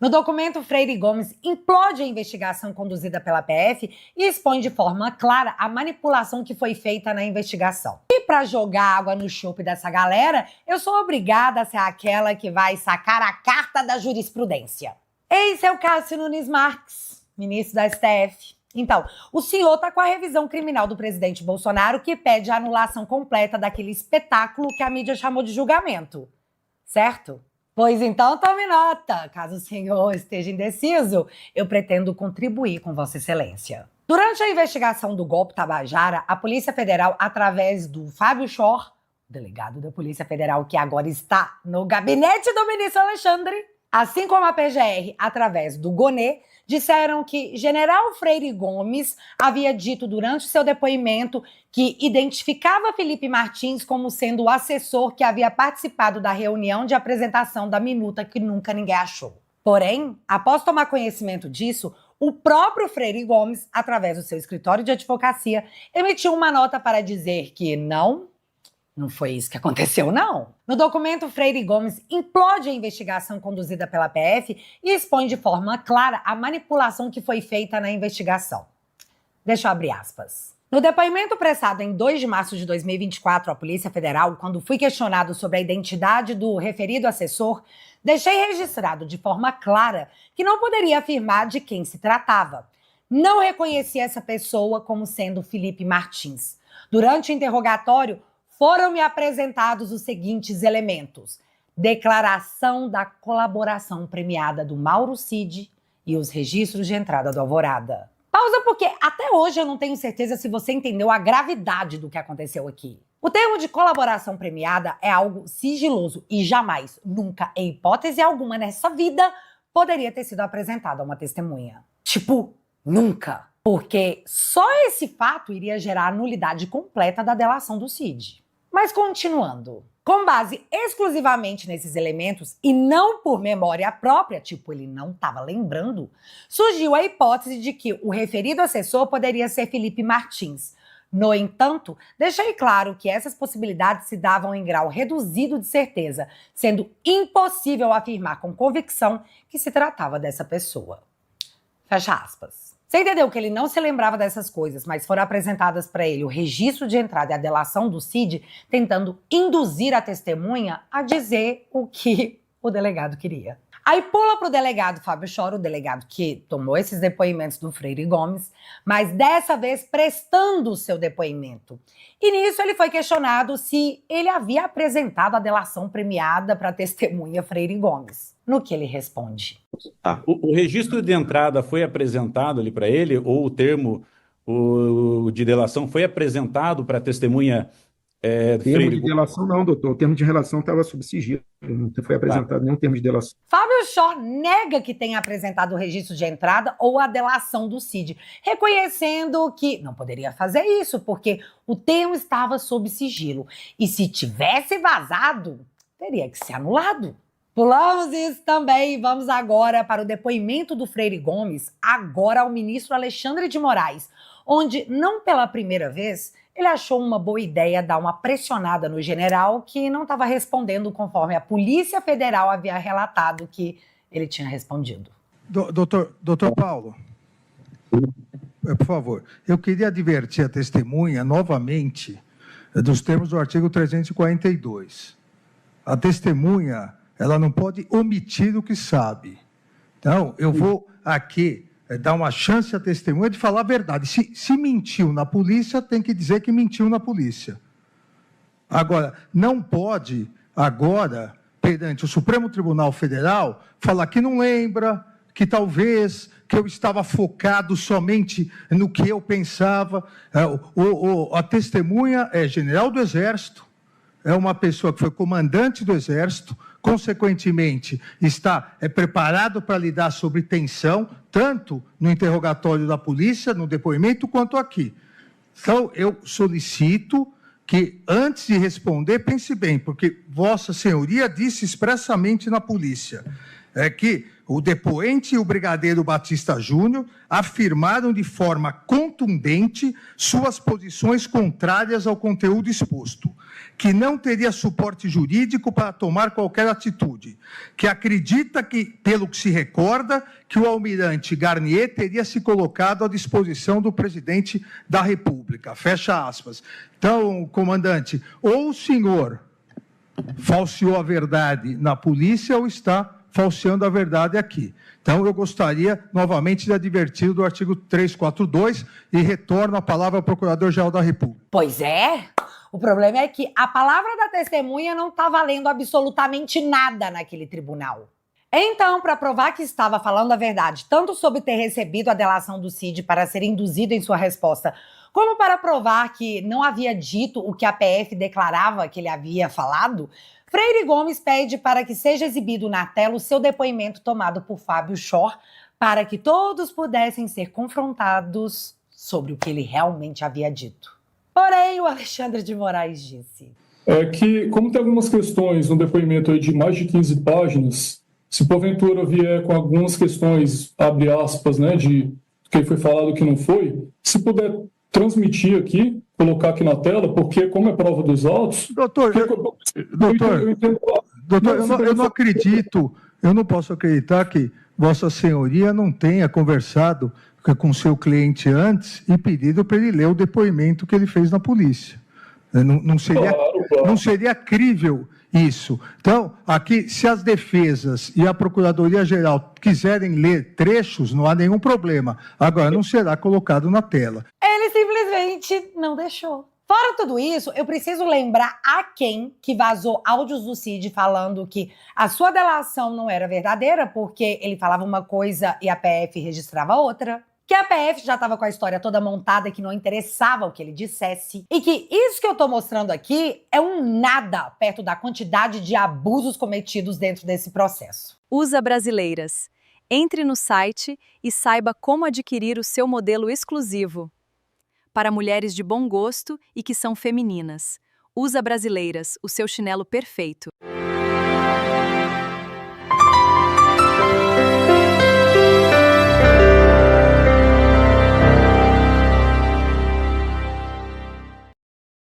No documento, Freire Gomes implode a investigação conduzida pela PF e expõe de forma clara a manipulação que foi feita na investigação. E para jogar água no chope dessa galera, eu sou obrigada a ser aquela que vai sacar a carta da jurisprudência. Esse é o Cássio Nunes Marques, ministro da STF. Então, o senhor está com a revisão criminal do presidente Bolsonaro, que pede a anulação completa daquele espetáculo que a mídia chamou de julgamento, certo? Pois então tome nota, caso o senhor esteja indeciso, eu pretendo contribuir com Vossa Excelência. Durante a investigação do golpe Tabajara, a Polícia Federal, através do Fábio Chor, delegado da Polícia Federal que agora está no gabinete do ministro Alexandre, assim como a PGR, através do Gonê, disseram que General Freire Gomes havia dito durante seu depoimento que identificava Felipe Martins como sendo o assessor que havia participado da reunião de apresentação da minuta que nunca ninguém achou. Porém, após tomar conhecimento disso, o próprio Freire Gomes, através do seu escritório de advocacia, emitiu uma nota para dizer que não foi isso que aconteceu, não. No documento, Freire Gomes implode a investigação conduzida pela PF e expõe de forma clara a manipulação que foi feita na investigação. Deixa eu abrir aspas. No depoimento prestado em 2 de março de 2024 à Polícia Federal, quando fui questionado sobre a identidade do referido assessor, deixei registrado de forma clara que não poderia afirmar de quem se tratava. Não reconheci essa pessoa como sendo Felipe Martins. Durante o interrogatório, foram-me apresentados os seguintes elementos: declaração da colaboração premiada do Mauro Cid e os registros de entrada do Alvorada. Pausa porque até hoje eu não tenho certeza se você entendeu a gravidade do que aconteceu aqui. O termo de colaboração premiada é algo sigiloso e jamais, nunca, em hipótese alguma nessa vida, poderia ter sido apresentado a uma testemunha. Tipo, nunca. Porque só esse fato iria gerar a nulidade completa da delação do Cid. Mas continuando, com base exclusivamente nesses elementos e não por memória própria, tipo ele não estava lembrando, surgiu a hipótese de que o referido assessor poderia ser Felipe Martins. No entanto, deixei claro que essas possibilidades se davam em grau reduzido de certeza, sendo impossível afirmar com convicção que se tratava dessa pessoa. Fecha aspas. Você entendeu que ele não se lembrava dessas coisas, mas foram apresentadas para ele o registro de entrada e a delação do Cid, tentando induzir a testemunha a dizer o que o delegado queria. Aí pula para o delegado Fábio Chor, o delegado que tomou esses depoimentos do Freire Gomes, mas dessa vez prestando o seu depoimento. E nisso ele foi questionado se ele havia apresentado a delação premiada para a testemunha Freire Gomes. No que ele responde: O registro de entrada foi apresentado ali para ele, ou o termo de delação foi apresentado para a testemunha termo de delação não, doutor. O termo de relação estava sob sigilo. Não foi apresentado nenhum termo de delação. Fábio Chor nega que tenha apresentado o registro de entrada ou a delação do Cid, reconhecendo que não poderia fazer isso, porque o termo estava sob sigilo. E se tivesse vazado, teria que ser anulado. Pulamos isso também e vamos agora para o depoimento do Freire Gomes, agora ao ministro Alexandre de Moraes, onde, não pela primeira vez, ele achou uma boa ideia dar uma pressionada no general que não estava respondendo conforme a Polícia Federal havia relatado que ele tinha respondido. Doutor Paulo, por favor, eu queria advertir a testemunha novamente dos termos do artigo 342. A testemunha, ela não pode omitir o que sabe. Então, eu vou aqui dar uma chance à testemunha de falar a verdade. Se mentiu na polícia, tem que dizer que mentiu na polícia. Agora, não pode, agora, perante o Supremo Tribunal Federal, falar que não lembra, que talvez, que eu estava focado somente no que eu pensava. A testemunha é general do Exército, é uma pessoa que foi comandante do Exército, consequentemente, está preparado para lidar sobre tensão, tanto no interrogatório da polícia, no depoimento, quanto aqui. Então, eu solicito que, antes de responder, pense bem, porque Vossa Senhoria disse expressamente na polícia que o depoente e o brigadeiro Batista Júnior afirmaram de forma contundente suas posições contrárias ao conteúdo exposto, que não teria suporte jurídico para tomar qualquer atitude, que acredita que, pelo que se recorda, que o almirante Garnier teria se colocado à disposição do presidente da República. Fecha aspas. Então, comandante, ou o senhor falseou a verdade na polícia ou está falseando a verdade aqui. Então, eu gostaria novamente de advertir do artigo 342 e retorno a palavra ao Procurador-Geral da República. Pois é. O problema é que a palavra da testemunha não está valendo absolutamente nada naquele tribunal. Então, para provar que estava falando a verdade, tanto sobre ter recebido a delação do Cid para ser induzido em sua resposta, como para provar que não havia dito o que a PF declarava que ele havia falado, Freire Gomes pede para que seja exibido na tela o seu depoimento tomado por Fábio Chor, para que todos pudessem ser confrontados sobre o que ele realmente havia dito. Porém, o Alexandre de Moraes disse... que, como tem algumas questões no depoimento aí de mais de 15 páginas, se porventura vier com algumas questões, abre aspas, né, de que foi falado que não foi, se puder transmitir aqui, colocar aqui na tela, porque como é prova dos autos... Doutor, eu não acredito, eu não posso acreditar que Vossa Senhoria não tenha conversado com seu cliente antes e pedido para ele ler o depoimento que ele fez na polícia. Não seria crível isso. Então, aqui, se as defesas e a Procuradoria-Geral quiserem ler trechos, não há nenhum problema. Agora, não será colocado na tela. Ele simplesmente não deixou. Fora tudo isso, eu preciso lembrar a quem que vazou áudios do Cid falando que a sua delação não era verdadeira porque ele falava uma coisa e a PF registrava outra. Que a PF já estava com a história toda montada, que não interessava o que ele dissesse. E que isso que eu tô mostrando aqui é um nada perto da quantidade de abusos cometidos dentro desse processo. Usa Brasileiras. Entre no site e saiba como adquirir o seu modelo exclusivo. Para mulheres de bom gosto e que são femininas. Usa Brasileiras, o seu chinelo perfeito.